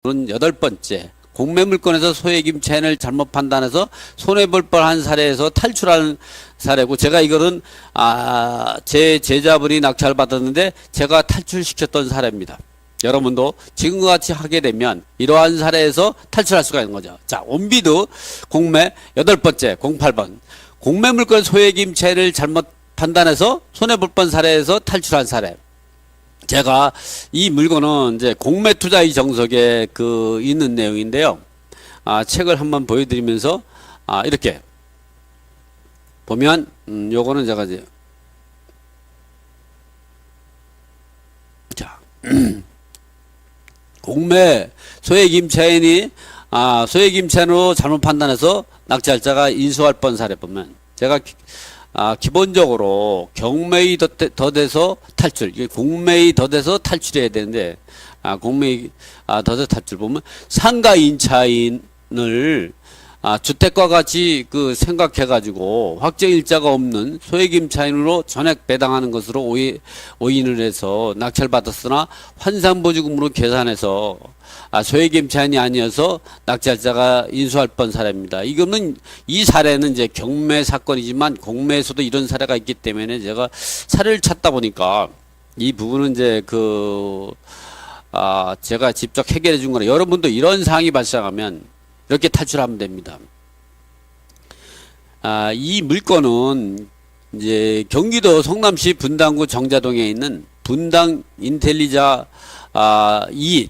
여덟 번째, 공매물건에서 소액임 차인을 잘못 판단해서 손해볼 뻔한 사례에서 탈출한 사례고, 제가 이거는 제 제자분이 낙찰 받았는데 제가 탈출시켰던 사례입니다. 여러분도 지금과 같이 하게 되면 이러한 사례에서 탈출할 수가 있는 거죠. 자, 온비드 공매 여덟 번째 08번, 공매물건 소액임 차인을 잘못 판단해서 손해볼 뻔 사례에서 탈출한 사례. 제가 이 물건은 이제 공매 투자의 정석에 있는 내용인데요. 책을 한번 보여드리면서 이렇게 보면 요거는 제가 이제 자 공매 소액임차인이 소액임차인으로 잘못 판단해서 낙찰자가 인수할 뻔 사례 보면, 제가 기본적으로 경매의 덧에서 탈출, 이게 공매의 덧에서 탈출해야 되는데, 공매의 덧에서 탈출 보면 상가 임차인을 주택과 같이 생각해가지고 확정일자가 없는 소액임차인으로 전액 배당하는 것으로 오인을 해서 낙찰받았으나 환산보증금으로 계산해서 소액임차인이 아니어서 낙찰자가 인수할 뻔 사례입니다. 이 사례는 이제 경매 사건이지만 공매에서도 이런 사례가 있기 때문에 제가 사례를 찾다 보니까 이 부분은 이제 제가 직접 해결해 준 거라, 여러분도 이런 사항이 발생하면 이렇게 탈출하면 됩니다. 이 물건은 이제 경기도 성남시 분당구 정자동에 있는 분당 인텔리자 2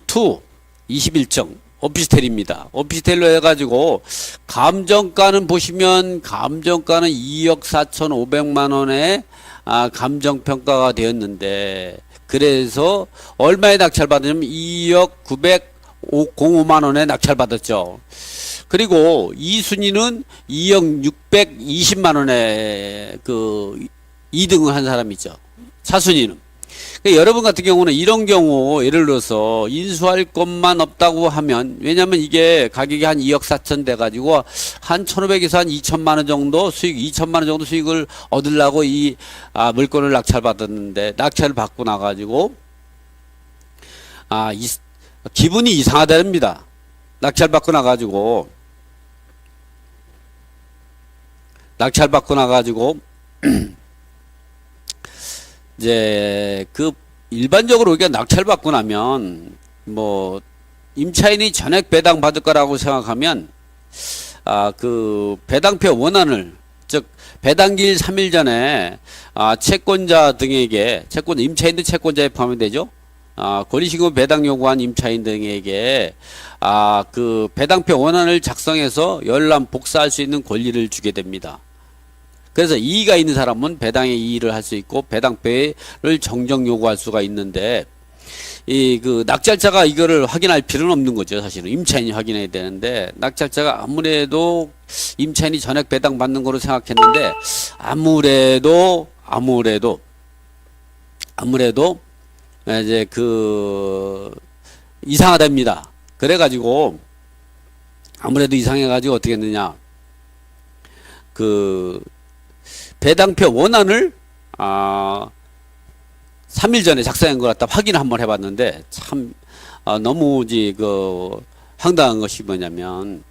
21층 오피스텔입니다. 오피스텔로 해가지고 감정가는 보시면 감정가는 2억 4,500만 원에 감정평가가 되었는데, 그래서 얼마에 낙찰받으냐면 2억 905만 원에 낙찰받았죠. 그리고 2순위는 2억 620만 원에 2등을 한 사람이죠. 4순위는. 그러니까 여러분 같은 경우는 이런 경우 예를 들어서 인수할 것만 없다고 하면, 왜냐면 이게 가격이 한 2억 4천 돼가지고 한 1,500에서 한 2천만 원 정도 수익, 2천만 원 정도 수익을 얻으려고 이 물건을 낙찰받았는데, 낙찰을 받고 나가지고 기분이 이상하답니다. 낙찰받고 나가지고 이제 일반적으로 우리가 낙찰받고 나면 임차인이 전액 배당 받을 거라고 생각하면 배당표 원안을, 즉 배당기일 3일 전에 채권자 등에게, 임차인도 채권자에 포함이 되죠. 권리신고 배당 요구한 임차인 등에게 배당표 원안을 작성해서 열람 복사할 수 있는 권리를 주게 됩니다. 그래서 이의가 있는 사람은 배당의 이의를 할 수 있고 배당표를 정정 요구할 수가 있는데, 낙찰자가 이거를 확인할 필요는 없는 거죠. 사실은 임차인이 확인해야 되는데, 낙찰자가 아무래도 임차인이 전액 배당 받는 거로 생각했는데 아무래도 이제 이상하답니다. 그래가지고 아무래도 이상해가지고 어떻게 했느냐, 배당표 원안을 3일 전에 작성한 걸 갖다 확인을 한번 해봤는데, 참 너무 황당한 것이 뭐냐면,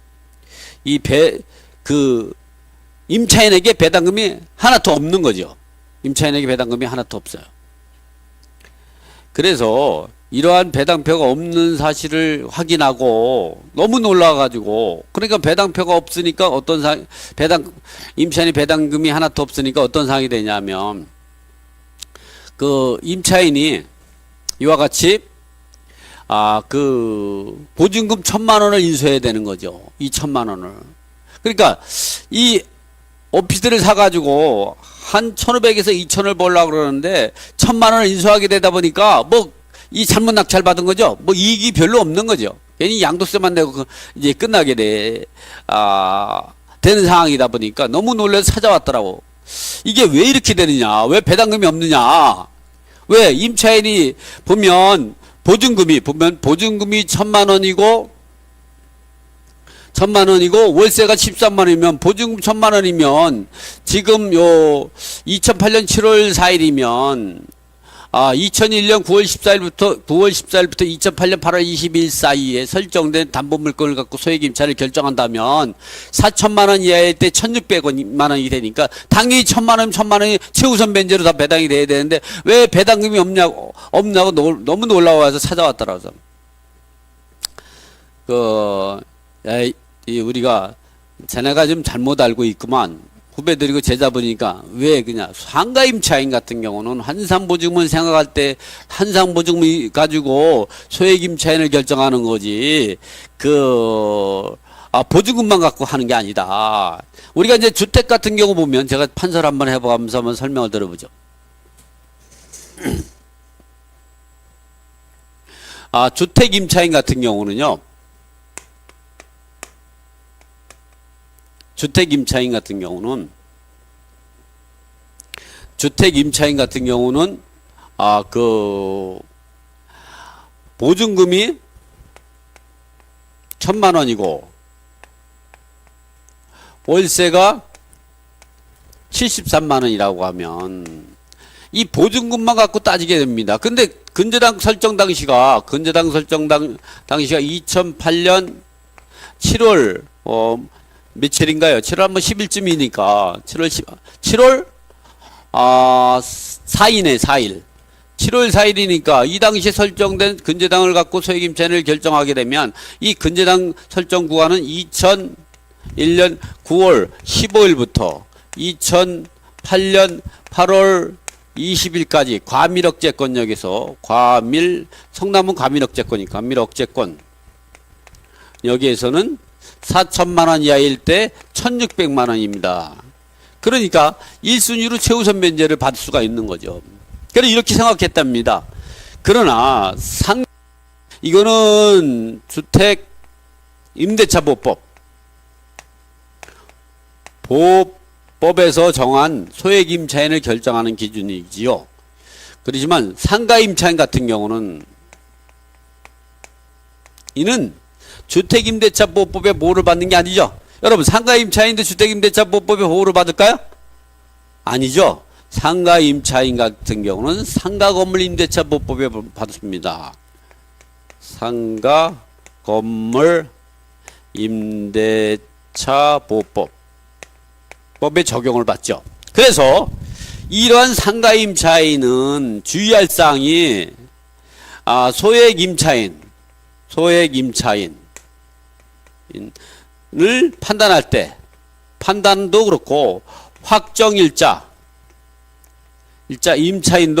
임차인에게 배당금이 하나도 없는 거죠. 임차인에게 배당금이 하나도 없어요. 그래서 이러한 배당표가 없는 사실을 확인하고 너무 놀라가지고, 그러니까 배당표가 없으니까 임차인이 배당금이 하나도 없으니까 어떤 상황이 되냐면, 임차인이 이와 같이 보증금 1,000만 원을 인수해야 되는 거죠. 2,000만 원을. 그러니까 이 오피스를 사가지고 한 1,500에서 2,000을 벌려고 그러는데 1,000만 원을 인수하게 되다 보니까 이 잘못 낙찰 받은 거죠. 이익이 별로 없는 거죠. 괜히 양도세만 내고 이제 끝나게 되는 상황이다 보니까 너무 놀라서 찾아왔더라고. 이게 왜 이렇게 되느냐? 왜 배당금이 없느냐? 왜 임차인이 보면 보증금이 1,000만 원이고 월세가 13만 원이면, 보증금 1,000만 원이면 지금 2008년 7월 4일이면 2001년 9월 14일부터 2008년 8월 22일 사이에 설정된 담보물건을 갖고 소액임차를 결정한다면 4천만 원 이하일 때 1,600만 원이 되니까 당연히 1,000만 원이 최우선 변제로 다 배당이 돼야 되는데 왜 배당금이 없냐고 너무 놀라워서 찾아왔더라고요. 우리가 쟤네가 좀 잘못 알고 있구만. 후배들이고 제자분이니까 왜 그냥 상가임차인 같은 경우는 환산보증금을 생각할 때 환산보증금 가지고 소액임차인을 결정하는 거지 보증금만 갖고 하는 게 아니다. 우리가 이제 주택 같은 경우 보면 제가 판서를 한번 해보면서 한번 설명을 들어보죠. 주택임차인 같은 경우는요. 주택임차인 같은 경우는 보증금이 1,000만 원이고 월세가 73만 원이라고 하면 이 보증금만 갖고 따지게 됩니다. 근데 근저당 설정 당시가 2008년 7월 며칠인가요? 7월 한번 10일쯤이니까 7월 4일이네 4일 7월 4일이니까 이 당시에 설정된 근저당을 갖고 소액임차인을 결정하게 되면 이 근저당 설정 구간은 2001년 9월 15일부터 2008년 8월 20일까지 과밀억제권역에서 성남은 과밀억제권 여기에서는 4천만 원 이하일 때 1,600만 원입니다. 그러니까 1순위로 최우선 변제를 받을 수가 있는 거죠. 그래서 이렇게 생각했답니다. 그러나 이거는 주택 임대차 보법에서 정한 소액임차인을 결정하는 기준이지요. 그렇지만 상가임차인 같은 경우는 이는 주택임대차보호법에 보호를 받는 게 아니죠. 여러분 상가임차인도 주택임대차보호법에 보호를 받을까요? 아니죠. 상가임차인 같은 경우는 상가건물임대차보호법에 받습니다. 상가건물임대차보호법에 적용을 받죠. 그래서 이러한 상가임차인은 주의할 사항이 소액임차인을 판단할 때 판단도 그렇고 확정일자 임차인이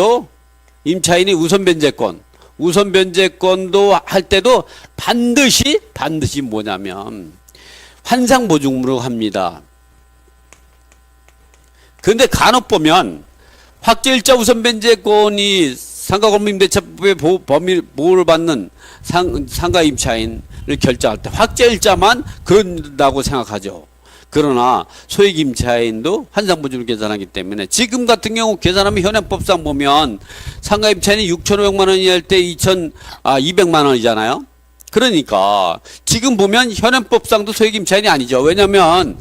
우선변제권도 할 때도 반드시 뭐냐면 환상보증금으로 합니다. 그런데 간혹 보면 확정일자 우선변제권이 상가건물임대차법의 보호를 받는 상가임차인을 결정할 때 확정일자만 그런다고 생각하죠. 그러나 소액임차인도 환상보증을 계산하기 때문에 지금 같은 경우 계산하면 현행법상 보면 상가임차인이 6,500만 원이 할 때 2,200만 원이잖아요. 그러니까 지금 보면 현행법상도 소액임차인이 아니죠. 왜냐하면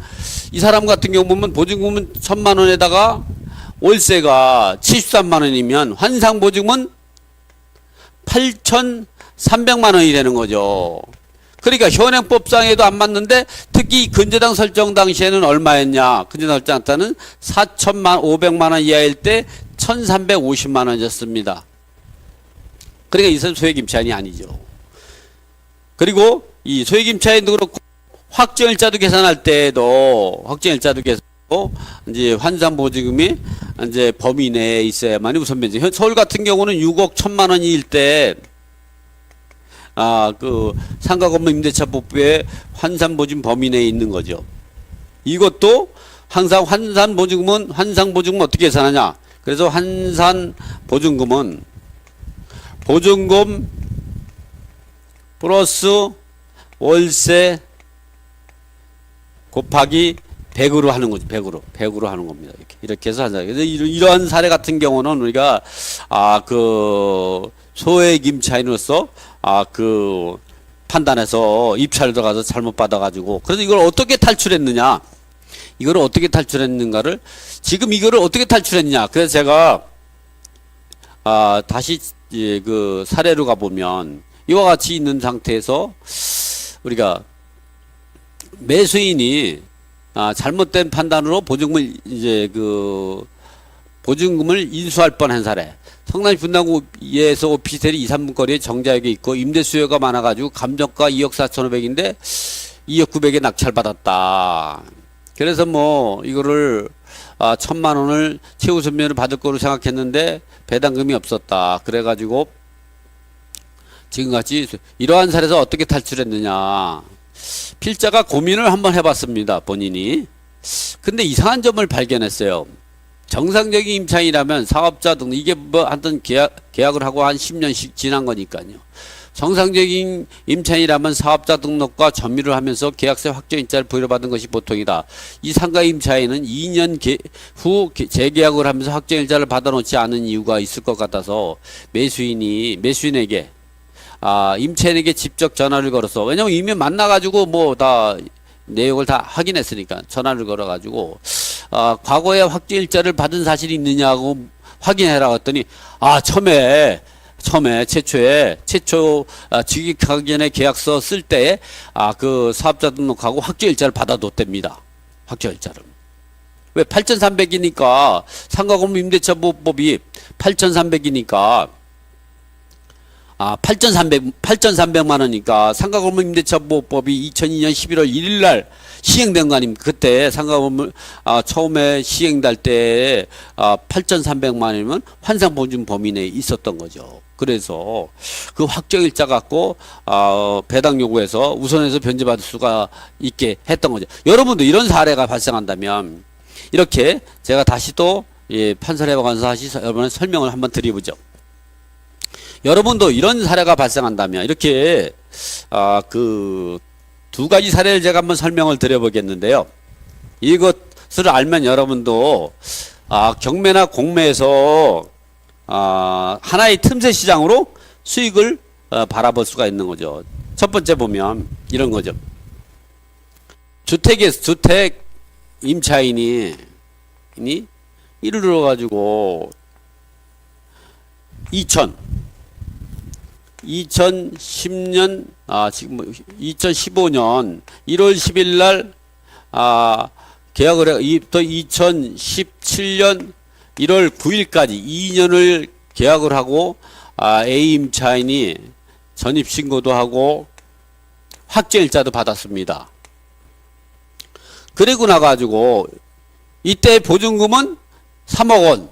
이 사람 같은 경우 보면 보증금은 1,000만 원에다가 월세가 73만 원이면 환상보증은 8,300만 원이 되는 거죠. 그러니까 현행법상에도 안 맞는데 특히 근저당 설정 당시에는 얼마였냐? 근저당 설정 때는 4,500만 원 이하일 때 1,350만 원이었습니다. 그러니까 이것은 소액임차인이 아니죠. 그리고 이 소액임차인도 그렇고 확정일자도 계산할 때도 이제 환산보증금이 이제 범위 내에 있어야만이 우선변제. 서울 같은 경우는 6억 1,000만 원일 때 상가건물 임대차법에 환산보증 범위 내에 있는 거죠. 이것도 항상 환산보증금은 어떻게 계산하냐? 그래서 환산보증금은 보증금 플러스 월세 곱하기 100으로 하는 거죠. 100으로 하는 겁니다. 이렇게 해서 하자. 그래서 이러한 사례 같은 경우는 우리가 소액임차인으로서 판단해서 입찰 들어가서 잘못 받아가지고 그래서 이걸 어떻게 탈출했느냐? 이거를 어떻게 탈출했는가를 지금 이거를 어떻게 탈출했냐? 그래서 제가 다시 그 사례로 가보면 이와 같이 있는 상태에서 우리가 매수인이 잘못된 판단으로 보증금을 인수할 뻔한 사례. 성남시 분당구에서 오피스텔이 2, 3분 거리에 정자역에 있고 임대 수요가 많아가지고 감정가 2억 4,500인데 2억 900에 낙찰받았다. 그래서 뭐 이거를 1,000만 원을 최우선면을 받을 거로 생각했는데 배당금이 없었다. 그래가지고 지금같이 이러한 사례에서 어떻게 탈출했느냐. 필자가 고민을 한번 해봤습니다. 본인이. 근데 이상한 점을 발견했어요. 정상적인 임차인이라면 사업자 등 이게 뭐 하여튼 계약을 하고 한 10년씩 지난 거니까요. 정상적인 임차인이라면 사업자 등록과 점유를 하면서 계약서 확정일자를 부여받은 것이 보통이다. 이 상가 임차인은 2년 후 재계약을 하면서 확정일자를 받아놓지 않은 이유가 있을 것 같아서 매수인에게 임차인에게 직접 전화를 걸어서, 왜냐면 이미 만나가지고 뭐 다 내용을 다 확인했으니까 전화를 걸어가지고 과거에 확정일자를 받은 사실이 있느냐고 확인해라 했더니 최초 즉위하기 전에 계약서 쓸 때에 그 사업자 등록하고 확정일자를 받아뒀답니다. 확정일자를. 왜 8,300이니까 상가건물 임대차 보호법이 8,300이니까 8,300만 원이니까 상가건물 임대차 보호법이 2002년 11월 1일 날 시행된 거 아닙니까? 그때 상가건물 처음에 시행될 때 8,300만 원이면 환상보증 범위 내에 있었던 거죠. 그래서 그 확정일자 갖고 배당 요구해서 우선해서 변제받을 수가 있게 했던 거죠. 여러분도 이런 사례가 발생한다면 이렇게 제가 다시 또 판사례와 관서 다시 여러분의 설명을 한번 드려보죠. 여러분도 이런 사례가 발생한다면 이렇게 그 두 가지 사례를 제가 한번 설명을 드려보겠는데요. 이것을 알면 여러분도 경매나 공매에서 하나의 틈새 시장으로 수익을 바라볼 수가 있는 거죠. 첫 번째 보면 이런 거죠. 주택 임차인이 이를 들어가지고 2010년 지금 2015년 1월 10일 날 계약을 해 또 2017년 1월 9일까지 2년을 계약을 하고 A 임차인이 전입 신고도 하고 확정일자도 받았습니다. 그리고 나가지고 이때 보증금은 3억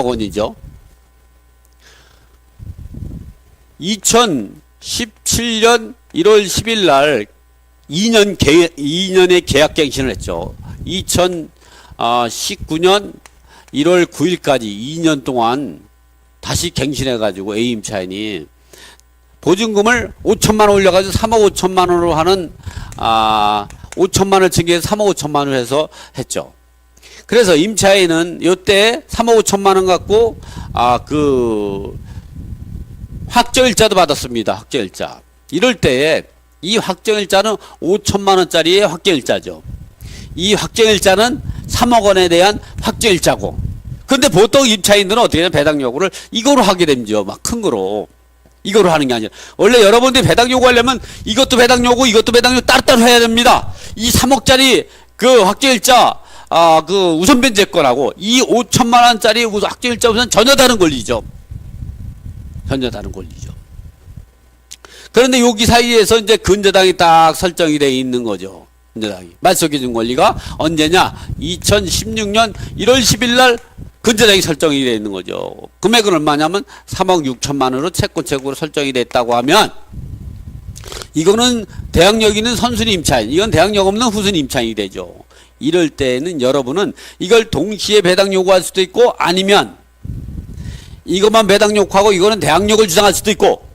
원이죠. 2017년 1월 10일 날 2년의 계약갱신을 했죠. 2019년 1월 9일까지 2년 동안 다시 갱신해가지고 A 임차인이 보증금을 5천만 원 올려가지고 3억 5천만 원으로 하는 5천만 원을 증기해서 3억 5천만 원을 해서 했죠. 그래서 임차인은 이때 3억 5천만 원 갖고 그 확정일자도 받았습니다. 확정일자. 이럴 때에 이 확정일자는 5천만 원짜리의 확정일자죠. 이 확정일자는 3억 원에 대한 확정일자고. 근데 보통 임차인들은 어떻게 하냐, 배당 요구를 이거로 하게 됩니다. 막 큰 거로. 이거로 하는 게 아니라. 원래 여러분들이 배당 요구하려면 이것도 배당 요구, 이것도 배당 요구 따로따로 해야 됩니다. 이 3억짜리 그 확정일자, 그 우선 변제권하고 이 5천만 원짜리 확정일자 우선 전혀 다른 권리죠. 전혀 다른 권리죠. 그런데 여기 사이에서 이제 근저당이 딱 설정이 되어 있는 거죠. 근저당이. 말소기준 권리가 언제냐? 2016년 1월 10일 날 근저당이 설정이 되어 있는 거죠. 금액은 얼마냐면 3억 6천만 원으로 채권책으로 설정이 됐다고 하면 이거는 대항력 있는 선순위 임차인, 이건 대항력 없는 후순위 임차인이 되죠. 이럴 때는 여러분은 이걸 동시에 배당 요구할 수도 있고 아니면 이것만 배당 요구하고 이거는 대항력을 주장할 수도 있고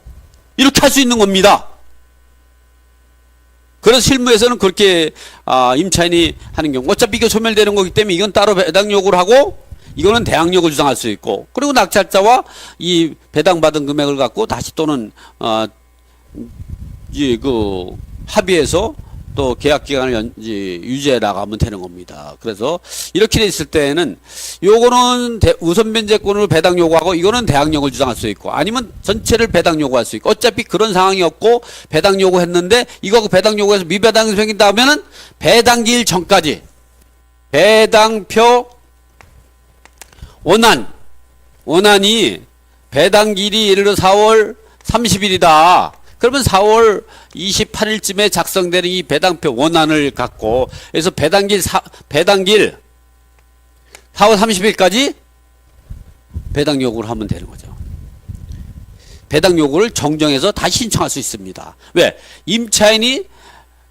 이렇게 할 수 있는 겁니다. 그래서 실무에서는 그렇게 임차인이 하는 경우 어차피 이게 소멸되는 거기 때문에 이건 따로 배당 요구를 하고 이거는 대항력을 주장할 수 있고 그리고 낙찰자와 이 배당받은 금액을 갖고 다시 또는 그 합의해서 또 계약 기간을 유지해 나가면 되는 겁니다. 그래서 이렇게 돼 있을 때에는 요거는 우선 변제권을 배당 요구하고 이거는 대항력을 주장할 수 있고 아니면 전체를 배당 요구할 수 있고 어차피 그런 상황이었고 배당 요구했는데 이거 배당 요구해서 미배당이 생긴다 하면은 배당기일 전까지 배당표 원안이 배당기일이 예를 들어 4월 30일이다. 그러면 4월 28일쯤에 작성되는 이 배당표 원안을 갖고 그래서 배당길 4월 30일까지 배당 요구를 하면 되는 거죠. 배당 요구를 정정해서 다시 신청할 수 있습니다. 왜? 임차인이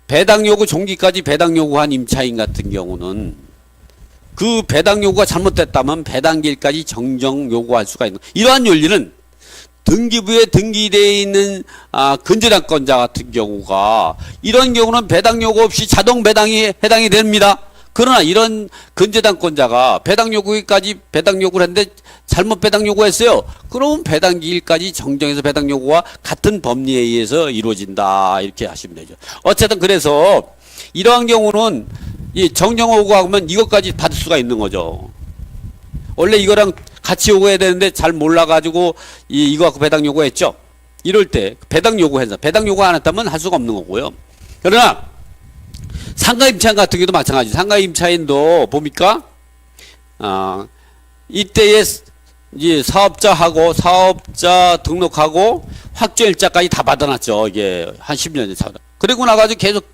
배당 요구 종기까지 배당 요구한 임차인 같은 경우는 그 배당 요구가 잘못됐다면 배당기일까지 정정 요구할 수가 있는 이러한 윤리는 등기부에 등기되어 있는 근저당권자 같은 경우가 이런 경우는 배당 요구 없이 자동 배당이 해당이 됩니다. 그러나 이런 근저당권자가 배당 요구까지 배당 요구를 했는데 잘못 배당 요구했어요. 그러면 배당기일까지 정정해서 배당 요구와 같은 법리에 의해서 이루어진다. 이렇게 하시면 되죠. 어쨌든 그래서 이러한 경우는 이 정정 요구하면 이것까지 받을 수가 있는 거죠. 원래 이거랑 같이 요구해야 되는데 잘 몰라가지고 이거 갖고 배당 요구했죠. 이럴 때 배당 요구해서 배당 요구 안 했다면 할 수가 없는 거고요. 그러나 상가임차인 같은 경우도 마찬가지. 상가임차인도 봅니까? 이때에 이제 사업자 등록하고 확정일자까지 다 받아놨죠. 이게 한 10년 전. 그리고 나가지고 계속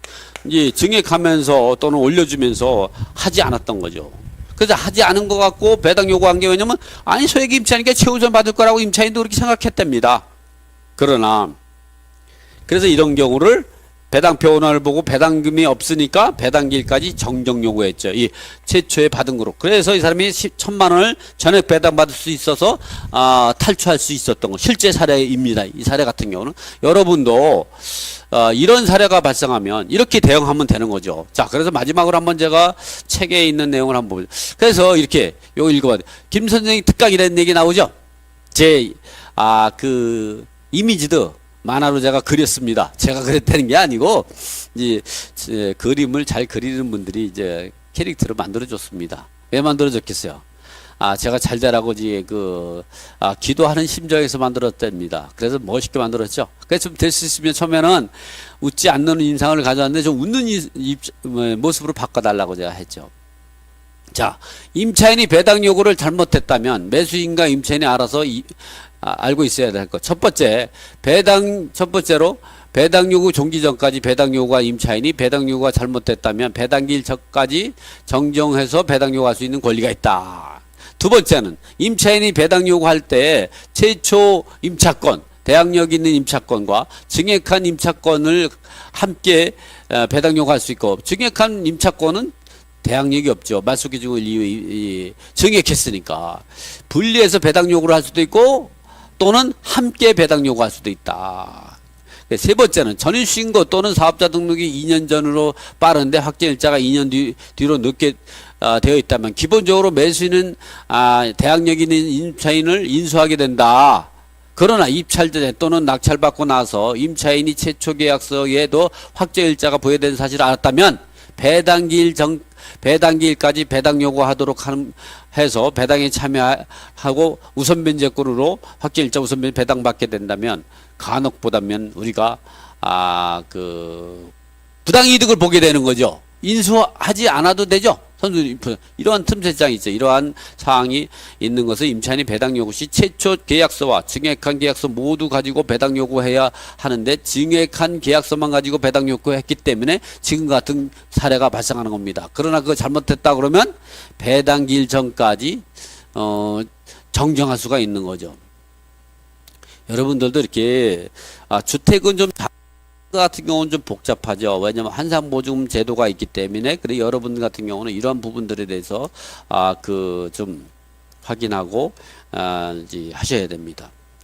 이제 증액하면서 또는 올려주면서 하지 않았던 거죠. 그래서 하지 않은 것 같고 배당 요구한 게 왜냐면 아니 소액 임차니까 최우선 받을 거라고 임차인도 그렇게 생각했답니다. 그러나 그래서 이런 경우를 배당표 원안을 보고 배당금이 없으니까 배당기일까지 정정 요구했죠. 이 최초에 받은 거로. 그래서 이 사람이 1,000만 원을 전액 배당받을 수 있어서 탈출할 수 있었던 거. 실제 사례입니다. 이 사례 같은 경우는 여러분도 이런 사례가 발생하면 이렇게 대응하면 되는 거죠. 자, 그래서 마지막으로 한번 제가 책에 있는 내용을 한번 보죠. 그래서 이렇게 요거 읽어봐야 돼. 김 선생이 특각이라는 얘기 나오죠. 그 이미지도 만화로 제가 그렸습니다. 제가 그렸다는 게 아니고 이제 그림을 잘 그리는 분들이 이제 캐릭터를 만들어 줬습니다. 왜 만들어 줬겠어요? 제가 잘 되라고 이제 기도하는 심정에서 만들었답니다. 그래서 멋있게 만들었죠. 그래서 좀 될 수 있으면 처음에는 웃지 않는 인상을 가져왔는데 좀 웃는 모습으로 바꿔달라고 제가 했죠. 자, 임차인이 배당 요구를 잘못했다면 매수인과 임차인이 알아서 알고 있어야 될 것. 첫 번째로 배당 요구 종기 전까지 배당 요구한 임차인이 배당 요구가 잘못됐다면 배당기일 전까지 정정해서 배당 요구할 수 있는 권리가 있다. 두 번째는 임차인이 배당 요구할 때 최초 임차권, 대항력 있는 임차권과 증액한 임차권을 함께 배당 요구할 수 있고 증액한 임차권은 대항력이 없죠. 말소기준을 증액했으니까 분리해서 배당 요구를 할 수도 있고 또는 함께 배당 요구할 수도 있다. 세 번째는 전입신고 또는 사업자 등록이 2년 전으로 빠른데 확정일자가 2년 뒤로 늦게 되어 있다면 기본적으로 매수인은 대항력 있는 임차인을 인수하게 된다. 그러나 입찰제 또는 낙찰받고 나서 임차인이 최초 계약서에도 확정일자가 부여된 사실을 알았다면 배당기일까지 배당 요구하도록 해서 배당에 참여하고 우선 변제권으로 확정일자 우선 배당받게 된다면 간혹보다면 우리가 부당이득을 보게 되는 거죠. 인수하지 않아도 되죠. 이러한 틈새장이 있죠. 이러한 사항이 있는 것은 임차인이 배당 요구 시 최초 계약서와 증액한 계약서 모두 가지고 배당 요구해야 하는데 증액한 계약서만 가지고 배당 요구했기 때문에 지금 같은 사례가 발생하는 겁니다. 그러나 그거 잘못했다 그러면 배당기일 전까지 정정할 수가 있는 거죠. 여러분들도 이렇게 주택은 좀 같은 경우는 좀 복잡하죠. 왜냐하면 한상보증금 제도가 있기 때문에 그래 여러분 같은 경우는 이러한 부분들에 대해서 좀 확인하고 이제 하셔야 됩니다.